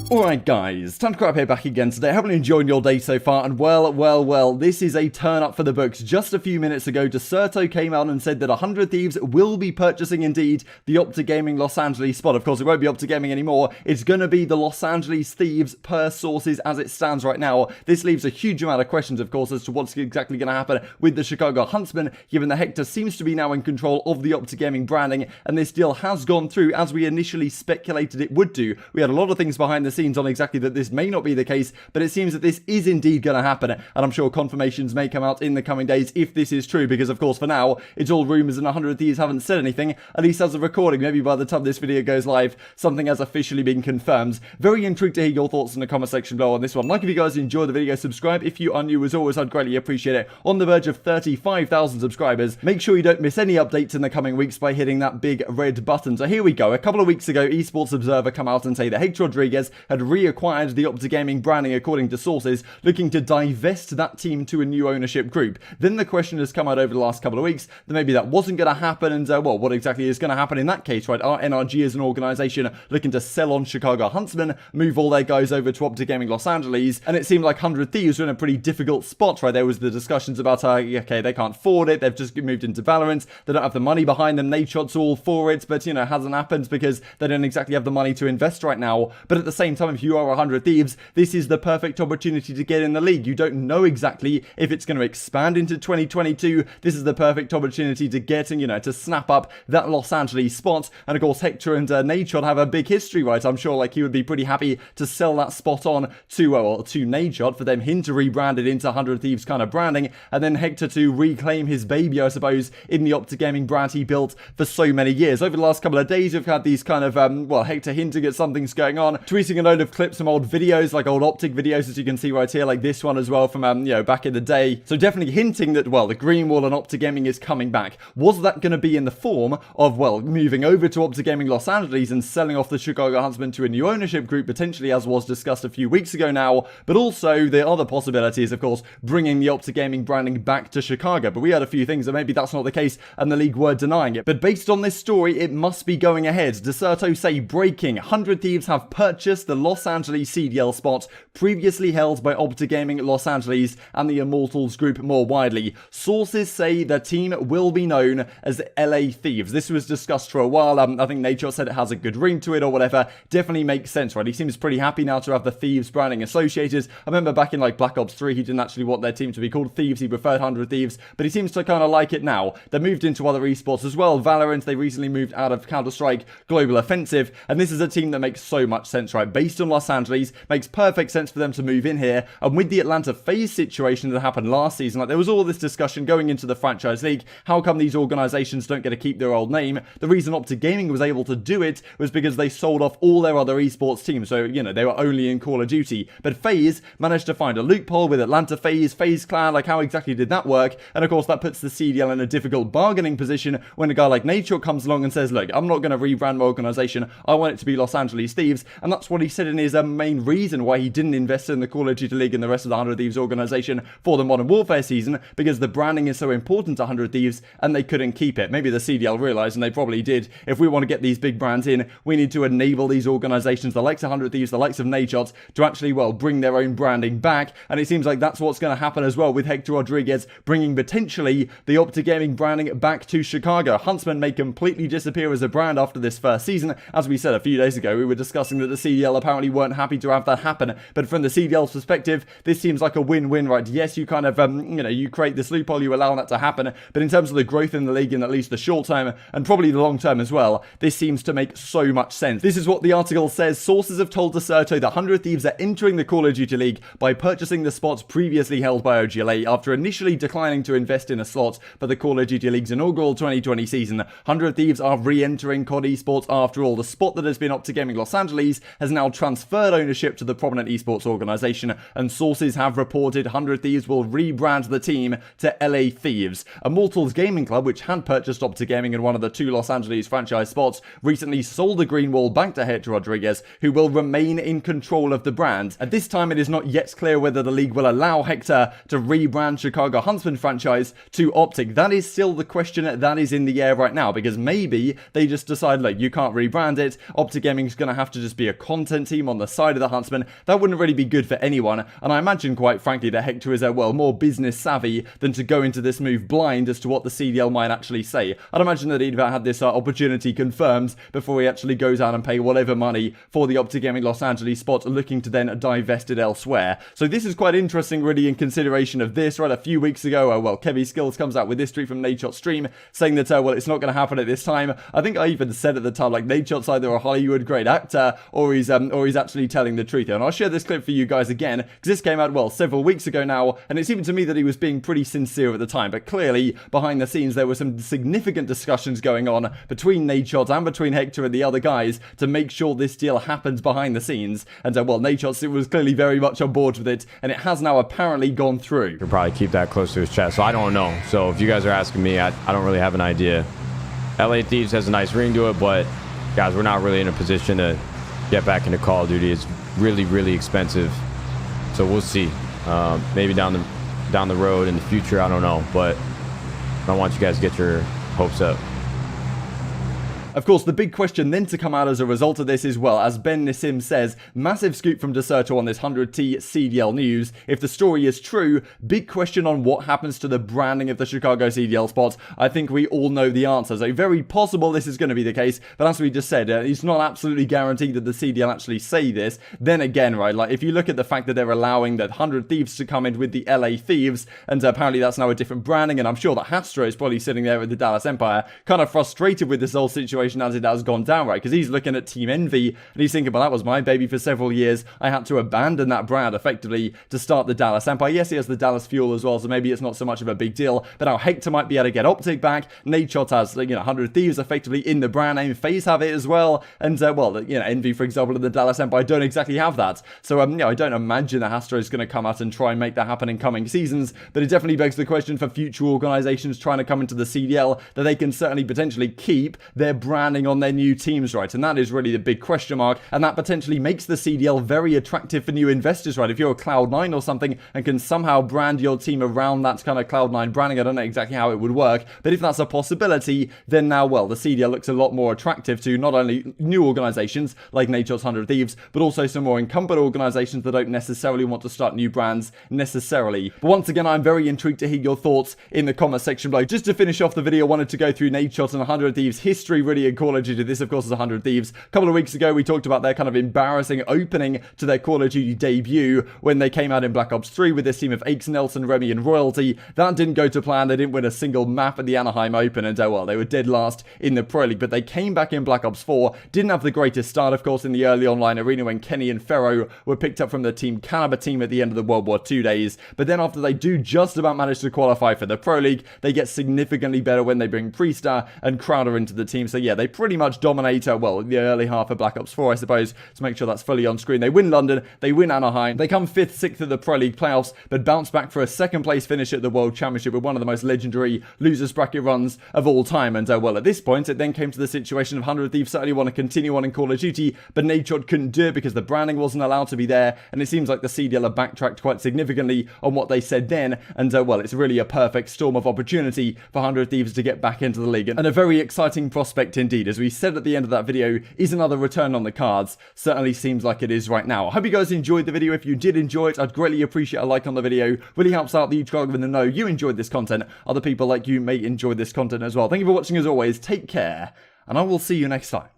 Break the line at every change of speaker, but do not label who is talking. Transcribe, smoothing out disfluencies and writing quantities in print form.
Alright guys, time to crap here back again today. Hope you're enjoying your day so far, and well, this is a turn up for the books. Just a few minutes ago, Deserto came out and said that 100 Thieves will be purchasing indeed the OpTic Gaming Los Angeles spot. Of course, it won't be OpTic Gaming anymore. It's going to be the Los Angeles Thieves per sources as it stands right now. This leaves a huge amount of questions, of course, as to what's exactly going to happen with the Chicago Huntsmen, given that Hector seems to be now in control of the OpTic Gaming branding, and this deal has gone through as we initially speculated it would do. We had a lot of things behind the scenes on exactly that this may not be the case, but it seems that this is indeed going to happen, and I'm sure confirmations may come out in the coming days if this is true, because of course for now it's all rumours and 100 Thieves haven't said anything, at least as of recording. Maybe by the time this video goes live something has officially been confirmed. Very intrigued to hear your thoughts in the comment section below on this one. Like if you guys enjoyed the video, subscribe if you are new. As always, I'd greatly appreciate it. On the verge of 35,000 subscribers. Make sure you don't miss any updates in the coming weeks by hitting that big red button. So here we go. A couple of weeks ago, Esports Observer come out and say that Hector Rodriguez had reacquired the OpTic Gaming branding according to sources, looking to divest that team to a new ownership group. Then the question has come out over the last couple of weeks that maybe that wasn't going to happen, and well, what exactly is going to happen in that case, right? Are NRG as an organisation looking to sell on Chicago Huntsmen, move all their guys over to OpTic Gaming Los Angeles, and it seemed like 100 Thieves were in a pretty difficult spot, right? There was the discussions about, okay, they can't afford it, they've just moved into Valorant, they don't have the money behind them, Nadeshot's all for it, but, you know, it hasn't happened because they don't exactly have the money to invest right now. But at the same time, if you are 100 Thieves, this is the perfect opportunity to get in the league. You don't know exactly if it's going to expand into 2022. This is the perfect opportunity to get and, you know, to snap up that Los Angeles spot. And of course, Hector and Nadeshot have a big history, right? I'm sure like he would be pretty happy to sell that spot on to Nadeshot, for them him to rebrand it into 100 Thieves kind of branding, and then Hector to reclaim his baby, I suppose, in the OpTic Gaming brand he built for so many years. Over the last couple of days, we've had these kind of, well, Hector hinting at something's going on, tweeting a load of clips from old videos, like old OpTic videos, as you can see right here, like this one as well from, you know, back in the day. So definitely hinting that, well, the Green Wall and OpTic Gaming is coming back. Was that going to be in the form of, well, moving over to OpTic Gaming Los Angeles and selling off the Chicago Huntsmen to a new ownership group, potentially, as was discussed a few weeks ago now, but also the other possibility is, of course, bringing the OpTic Gaming branding back to Chicago. But we had a few things that maybe that's not the case, and the league were denying it. But based on this story, it must be going ahead. Deserto say breaking: 100 Thieves have purchased the Los Angeles CDL spot previously held by OpTic Gaming Los Angeles and the Immortals group more widely. Sources say the team will be known as LA Thieves. This was discussed for a while. I think Nature said it has a good ring to it or whatever. Definitely makes sense, right? He seems pretty happy now to have the Thieves branding associated. I remember back in like Black Ops 3, he didn't actually want their team to be called Thieves. He preferred 100 Thieves, but he seems to kind of like it now. They moved into other esports as well. Valorant, they recently moved out of Counter-Strike Global Offensive, and this is a team that makes so much sense, right? Based on Los Angeles, makes perfect sense for them to move in here. And with the Atlanta FaZe situation that happened last season, like there was all this discussion going into the franchise league. How come these organizations don't get to keep their old name? The reason OpTic Gaming was able to do it was because they sold off all their other esports teams. So, you know, they were only in Call of Duty. But FaZe managed to find a loophole with Atlanta FaZe Clan. Like, how exactly did that work? And of course, that puts the CDL in a difficult bargaining position when a guy like Nature comes along and says, look, I'm not going to rebrand my organization. I want it to be Los Angeles Thieves. And that's what he said in his main reason why he didn't invest in the Call of Duty League and the rest of the 100 Thieves organization for the Modern Warfare season, because the branding is so important to 100 Thieves and they couldn't keep it. Maybe the CDL realized, and they probably did, if we want to get these big brands in, we need to enable these organizations, the likes of 100 Thieves, the likes of Nadeshot, to actually, well, bring their own branding back. And it seems like that's what's going to happen as well with Hector Rodriguez bringing potentially the OpTic Gaming branding back to Chicago. Huntsmen may completely disappear as a brand after this first season. As we said a few days ago, we were discussing that the CDL apparently weren't happy to have that happen, but from the CDL's perspective, this seems like a win-win, right? Yes, you kind of, you know, you create this loophole, you allow that to happen, but in terms of the growth in the league in at least the short term, and probably the long term as well, this seems to make so much sense. This is what the article says. Sources have told Deserto that 100 Thieves are entering the Call of Duty League by purchasing the spots previously held by OGLA after initially declining to invest in a slot for the Call of Duty League's inaugural 2020 season. 100 Thieves are re-entering CoD Esports after all. The spot that has been OpTic Gaming Los Angeles has now transferred ownership to the prominent esports organization, and sources have reported 100 Thieves will rebrand the team to LA Thieves. Immortals Gaming Club, which had purchased OpTic Gaming in one of the two Los Angeles franchise spots, recently sold the Green Wall back to Hector Rodriguez, who will remain in control of the brand. At this time, it is not yet clear whether the league will allow Hector to rebrand Chicago Huntsmen franchise to OpTic. That is still the question that is in the air right now, because maybe they just decide, like, you can't rebrand it. OpTic Gaming is going to have to just be a content content team on the side of the Huntsmen, that wouldn't really be good for anyone, and I imagine, quite frankly, that Hector is, well, more business savvy than to go into this move blind as to what the CDL might actually say. I'd imagine that he'd had this opportunity confirmed before he actually goes out and pay whatever money for the OpTic Gaming Los Angeles spot, looking to then divest it elsewhere. So this is quite interesting, really, in consideration of this, right? A few weeks ago, well, Kevy Skills comes out with this tweet from Nadeshot's stream saying that, well, it's not going to happen at this time. I think I even said at the time, like, Nadeshot's either a Hollywood-grade actor or he's actually telling the truth here. And I'll share this clip for you guys again, because this came out, well, several weeks ago now, and it seemed to me that he was being pretty sincere at the time. But clearly, behind the scenes, there were some significant discussions going on between Nadeshot and between Hector and the other guys to make sure this deal happens behind the scenes. And, well, Nadeshot was clearly very much on board with it, and it has now apparently gone through.
He'll probably keep that close to his chest, so I don't know. So if you guys are asking me, I don't really have an idea. LA Thieves has a nice ring to it, but guys, we're not really in a position to get back into Call of Duty. It's really, really expensive. So we'll see. Maybe down the road in the future, I don't know. But I don't want you guys to get your hopes up.
Of course, the big question then to come out as a result of this is, well, as Ben Nissim says, massive scoop from Deserto on this 100T CDL news. If the story is true, big question on what happens to the branding of the Chicago CDL spot. I think we all know the answer. So very possible this is going to be the case, but as we just said, it's not absolutely guaranteed that the CDL actually say this. Then again, right, like if you look at the fact that they're allowing that 100 Thieves to come in with the LA Thieves, and apparently that's now a different branding, and I'm sure that Hastro is probably sitting there at the Dallas Empire, kind of frustrated with this whole situation as it has gone down, right? Because he's looking at Team Envy and he's thinking, well, that was my baby for several years. I had to abandon that brand effectively to start the Dallas Empire. Yes, he has the Dallas Fuel as well, so maybe it's not so much of a big deal. But now Hector might be able to get OpTic back. Nadeshot has, 100 Thieves effectively in the brand name. FaZe have it as well. And, well, Envy, for example, and the Dallas Empire don't exactly have that. So, I don't imagine that Hastro is going to come out and try and make that happen in coming seasons. But it definitely begs the question for future organizations trying to come into the CDL that they can certainly potentially keep their branding on their new teams, right? And that is really the big question mark, and that potentially makes the CDL very attractive for new investors, right? If you're a Cloud9 or something and can somehow brand your team around that kind of Cloud9 branding, I don't know exactly how it would work, but if that's a possibility, then now, well, the CDL looks a lot more attractive to not only new organizations like Nadeshot's 100 Thieves, but also some more incumbent organizations that don't necessarily want to start new brands necessarily. But once again, I'm very intrigued to hear your thoughts in the comment section below. Just to finish off the video, I wanted to go through Nadeshot and 100 Thieves history really in Call of Duty. This, of course, is 100 Thieves. A couple of weeks ago, we talked about their kind of embarrassing opening to their Call of Duty debut when they came out in Black Ops 3 with this team of Aches, Nelson, Remy, and Royalty. That didn't go to plan. They didn't win a single map at the Anaheim Open, and well, they were dead last in the Pro League, but they came back in Black Ops 4. Didn't have the greatest start, of course, in the early online arena when Kenny and Ferro were picked up from the Team Caliber team at the end of the World War II days. But then after they do just about manage to qualify for the Pro League, they get significantly better when they bring Priester and Crowder into the team. So yeah, they pretty much dominate, well, the early half of Black Ops 4, I suppose, to make sure that's fully on screen. They win London, they win Anaheim, they come 5th, 6th at the Pro League playoffs, but bounce back for a second place finish at the World Championship with one of the most legendary losers bracket runs of all time. And well, at this point, it then came to the situation of 100 Thieves certainly want to continue on in Call of Duty, but Nadeshot couldn't do it because the branding wasn't allowed to be there, and it seems like the CDL have backtracked quite significantly on what they said then, and well, it's really a perfect storm of opportunity for 100 Thieves to get back into the league, and a very exciting prospect indeed. As we said at the end of that video, is another return on the cards. Certainly seems like it is right now. I hope you guys enjoyed the video. If you did enjoy it, I'd greatly appreciate a like on the video. Really helps out that you guys with the know you enjoyed this content. Other people like you may enjoy this content as well. Thank you for watching as always. Take care, and I will see you next time.